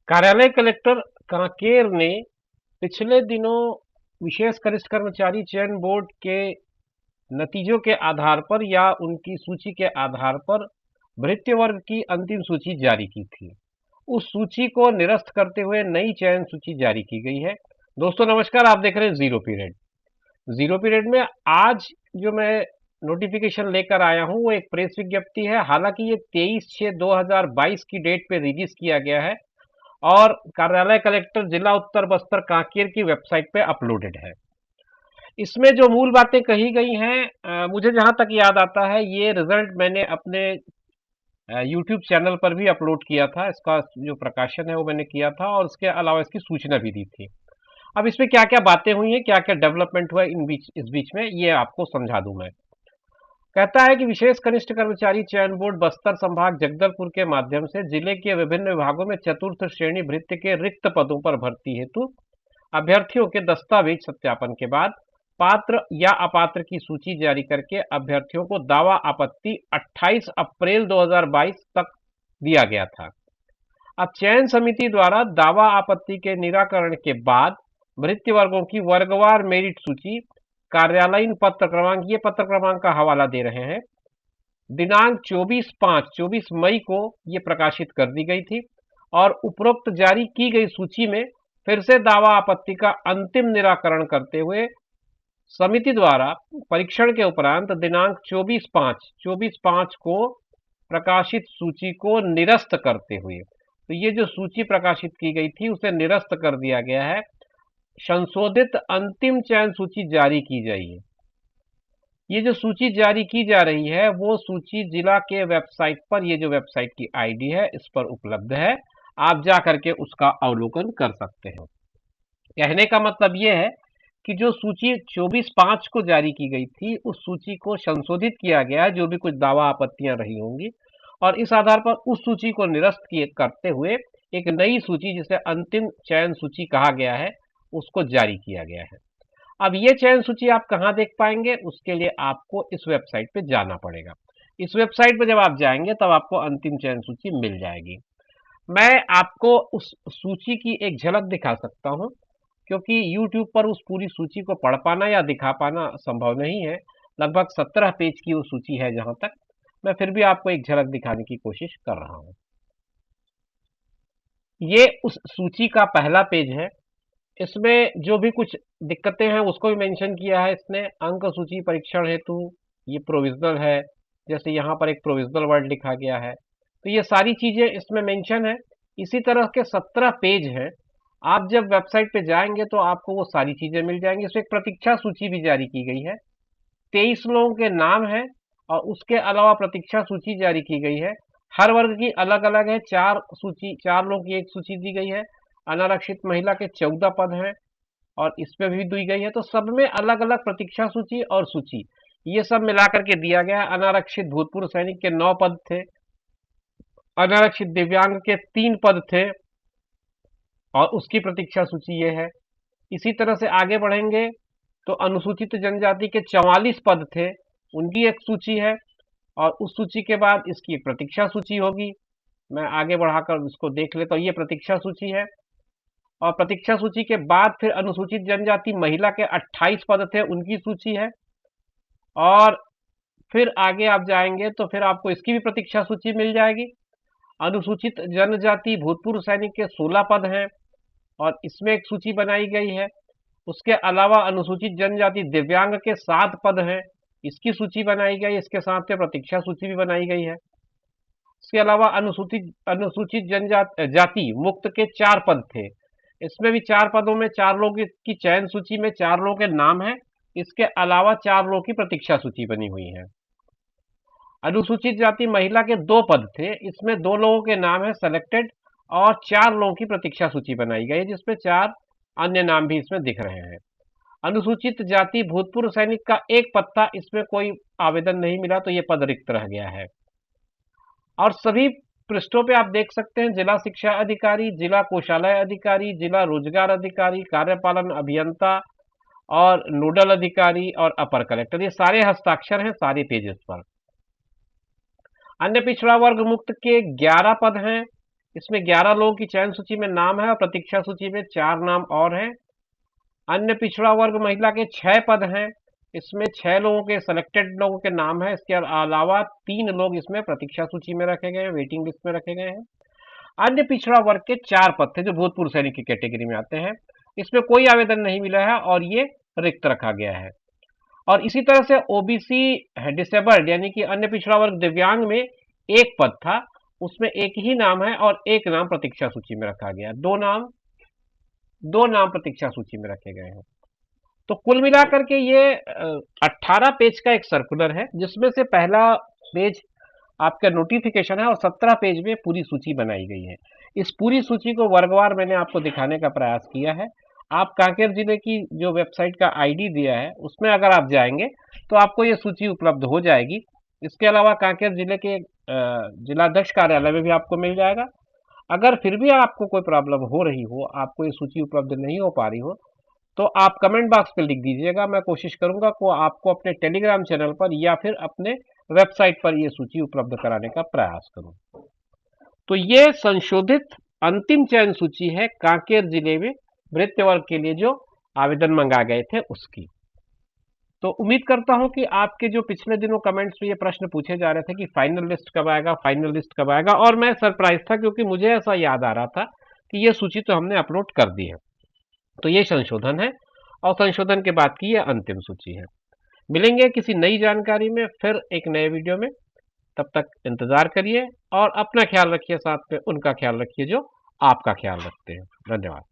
कार्यालय कलेक्टर कांकेर ने पिछले दिनों विशेष कनिष्ठ कर्मचारी चयन बोर्ड के नतीजों के आधार पर या उनकी सूची के आधार पर भृत्य वर्ग की अंतिम सूची जारी की थी। उस सूची को निरस्त करते हुए नई चयन सूची जारी की गई है। दोस्तों नमस्कार, आप देख रहे हैं जीरो पीरियड। जीरो पीरियड में आज जो मैं नोटिफिकेशन लेकर आया हूं वो एक प्रेस विज्ञप्ति है। हालांकि ये 23/6/2022 की डेट पे रिलीज किया गया है और कार्यालय कलेक्टर जिला उत्तर बस्तर कांकेर की वेबसाइट पे अपलोडेड है। इसमें जो मूल बातें कही गई हैं, मुझे जहां तक याद आता है ये रिजल्ट मैंने अपने यूट्यूब चैनल पर भी अपलोड किया था। इसका जो प्रकाशन है वो मैंने किया था और उसके अलावा इसकी सूचना भी दी थी। अब इसमें क्या क्या बातें हुई हैं, क्या क्या डेवलपमेंट हुआ इस बीच में, ये आपको समझा दूं मैं। कहता है कि विशेष कनिष्ठ कर्मचारी चयन बोर्ड बस्तर संभाग जगदलपुर के माध्यम से जिले के विभिन्न विभागों में चतुर्थ श्रेणी भृत्य के रिक्त पदों पर भर्ती हेतु अभ्यर्थियों के दस्तावेज सत्यापन के बाद पात्र या अपात्र की सूची जारी करके अभ्यर्थियों को दावा आपत्ति 28 अप्रैल 2022 तक दिया गया था। अब चयन समिति द्वारा दावा आपत्ति के निराकरण के बाद भृत्य वर्गों की वर्गवार मेरिट सूची कार्यालयीन पत्र क्रमांक, ये पत्र क्रमांक का हवाला दे रहे हैं, दिनांक 24 मई को ये प्रकाशित कर दी गई थी और उपरोक्त जारी की गई सूची में फिर से दावा आपत्ति का अंतिम निराकरण करते हुए समिति द्वारा परीक्षण के उपरांत दिनांक 24/5 को प्रकाशित सूची को निरस्त करते हुए, तो ये जो सूची प्रकाशित की गई थी उसे निरस्त कर दिया गया है। संशोधित अंतिम चयन सूची जारी की जाएगी। ये जो सूची जारी की जा रही है वो सूची जिला के वेबसाइट पर, ये जो वेबसाइट की आईडी है इस पर उपलब्ध है, आप जा करके उसका अवलोकन कर सकते हैं। कहने का मतलब ये है कि जो सूची 24/5 को जारी की गई थी उस सूची को संशोधित किया गया है, जो भी कुछ दावा आपत्तियां रही होंगी, और इस आधार पर उस सूची को निरस्त किए करते हुए एक नई सूची जिसे अंतिम चयन सूची कहा गया है उसको जारी किया गया है। अब ये चयन सूची आप कहाँ देख पाएंगे, उसके लिए आपको इस वेबसाइट पे जाना पड़ेगा। इस वेबसाइट पे जब आप जाएंगे तब आपको अंतिम चयन सूची मिल जाएगी। मैं आपको उस सूची की एक झलक दिखा सकता हूं, क्योंकि YouTube पर उस पूरी सूची को पढ़ पाना या दिखा पाना संभव नहीं है। लगभग 17 पेज की वो सूची है। जहां तक मैं फिर भी आपको एक झलक दिखाने की कोशिश कर रहा हूं। ये उस सूची का पहला पेज है। इसमें जो भी कुछ दिक्कतें हैं उसको भी मेंशन किया है इसने। अंक सूची परीक्षण हेतु ये प्रोविजनल है, जैसे यहाँ पर एक प्रोविजनल वर्ड लिखा गया है, तो ये सारी चीजें इसमें मेंशन है। इसी तरह के 17 पेज हैं। आप जब वेबसाइट पे जाएंगे तो आपको वो सारी चीजें मिल जाएंगी। इसमें एक प्रतीक्षा सूची भी जारी की गई है, 23 लोगों के नाम है और उसके अलावा प्रतीक्षा सूची जारी की गई है। हर वर्ग की अलग अलग है, चार लोगों की एक सूची दी गई है। अनारक्षित महिला के 14 पद हैं और इसमें भी दी गई है, तो सब में अलग अलग प्रतीक्षा सूची और सूची ये सब मिलाकर के दिया गया है। अनारक्षित भूतपूर्व सैनिक के 9 पद थे, अनारक्षित दिव्यांग के 3 पद थे और उसकी प्रतीक्षा सूची ये है। इसी तरह से आगे बढ़ेंगे तो अनुसूचित जनजाति के 44 पद थे, उनकी एक सूची है और उस सूची के बाद इसकी एक प्रतीक्षा सूची होगी। मैं आगे बढ़ाकर इसको देख लेता हूँ। ये प्रतीक्षा सूची है और प्रतीक्षा सूची के बाद फिर अनुसूचित जनजाति महिला के 28 पद थे, उनकी सूची है। और फिर आगे आप जाएंगे तो फिर आपको इसकी भी प्रतीक्षा सूची मिल जाएगी। अनुसूचित जनजाति भूतपूर्व सैनिक के 16 पद हैं और इसमें एक सूची बनाई गई है। उसके अलावा अनुसूचित जनजाति दिव्यांग के 7 पद हैं, इसकी सूची बनाई गई, इसके साथ में प्रतीक्षा सूची भी बनाई गई है। इसके अलावा अनुसूचित अनुसूचित जनजाति मुक्त के 4 पद थे, इसमें भी 4 पदों में 4 लोगों की चयन सूची में 4 लोगों के नाम है। इसके अलावा 4 लोगों की प्रतीक्षा सूची बनी हुई है। अनुसूचित जाति महिला के 2 पद थे, इसमें 2 लोगों के नाम है सेलेक्टेड और 4 लोगों की प्रतीक्षा सूची बनाई गई है, जिसमें 4 अन्य नाम भी इसमें दिख रहे हैं। अनुसूचित जाति भूतपूर्व सैनिक का 1 पद था, इसमें कोई आवेदन नहीं मिला तो ये पद रिक्त रह गया है। और सभी पृष्ठों पे आप देख सकते हैं जिला शिक्षा अधिकारी, जिला कोषालय अधिकारी, जिला रोजगार अधिकारी, कार्यपालन अभियंता और नोडल अधिकारी और अपर कलेक्टर, ये सारे हस्ताक्षर हैं सारे पेजेस पर। अन्य पिछड़ा वर्ग मुक्त के 11 पद हैं, इसमें 11 लोगों की चयन सूची में नाम है और प्रतीक्षा सूची में 4 नाम और हैं। अन्य पिछड़ा वर्ग महिला के 6 पद हैं। इसमें 6 लोगों के सिलेक्टेड लोगों के नाम है। इसके अलावा 3 लोग इसमें प्रतीक्षा सूची में रखे गए हैं, वेटिंग लिस्ट में रखे गए हैं। अन्य पिछड़ा वर्ग के 4 पद थे जो भूतपूर्व सैनिक की कैटेगरी में आते हैं। इसमें कोई आवेदन नहीं मिला है और ये रिक्त रखा गया है। और इसी तरह से ओबीसी डिसेबल्ड यानी कि अन्य पिछड़ा वर्ग दिव्यांग में 1 पद था, उसमें एक ही नाम है और एक नाम प्रतीक्षा सूची में रखा गया। दो नाम प्रतीक्षा सूची में रखे गए हैं। तो कुल मिलाकर के ये 18 पेज का एक सर्कुलर है, जिसमें से पहला पेज आपका नोटिफिकेशन है और 17 पेज में पूरी सूची बनाई गई है। इस पूरी सूची को वर्गवार मैंने आपको दिखाने का प्रयास किया है। आप कांकेर जिले की जो वेबसाइट का आईडी दिया है उसमें अगर आप जाएंगे तो आपको ये सूची उपलब्ध हो जाएगी। इसके अलावा कांकेर जिले के जिलाध्यक्ष कार्यालय में भी आपको मिल जाएगा। अगर फिर भी आपको कोई प्रॉब्लम हो रही हो, आपको ये सूची उपलब्ध नहीं हो पा रही हो, तो आप कमेंट बॉक्स पे लिख दीजिएगा। मैं कोशिश करूंगा को आपको अपने टेलीग्राम चैनल पर या फिर अपने वेबसाइट पर ये सूची उपलब्ध कराने का प्रयास करूं। तो ये संशोधित अंतिम चयन सूची है कांकेर जिले में वृत्ति वर्ग के लिए जो आवेदन मंगा गए थे उसकी। तो उम्मीद करता हूं कि आपके जो पिछले दिनों कमेंट्स में ये प्रश्न पूछे जा रहे थे कि फाइनल लिस्ट कब आएगा, फाइनल लिस्ट कब आएगा, और मैं सरप्राइज था क्योंकि मुझे ऐसा याद आ रहा था कि ये सूची तो हमने अपलोड कर दी है। तो ये संशोधन है और संशोधन के बाद की ये अंतिम सूची है। मिलेंगे किसी नई जानकारी में फिर एक नए वीडियो में। तब तक इंतजार करिए और अपना ख्याल रखिए, साथ में उनका ख्याल रखिए जो आपका ख्याल रखते हैं। धन्यवाद।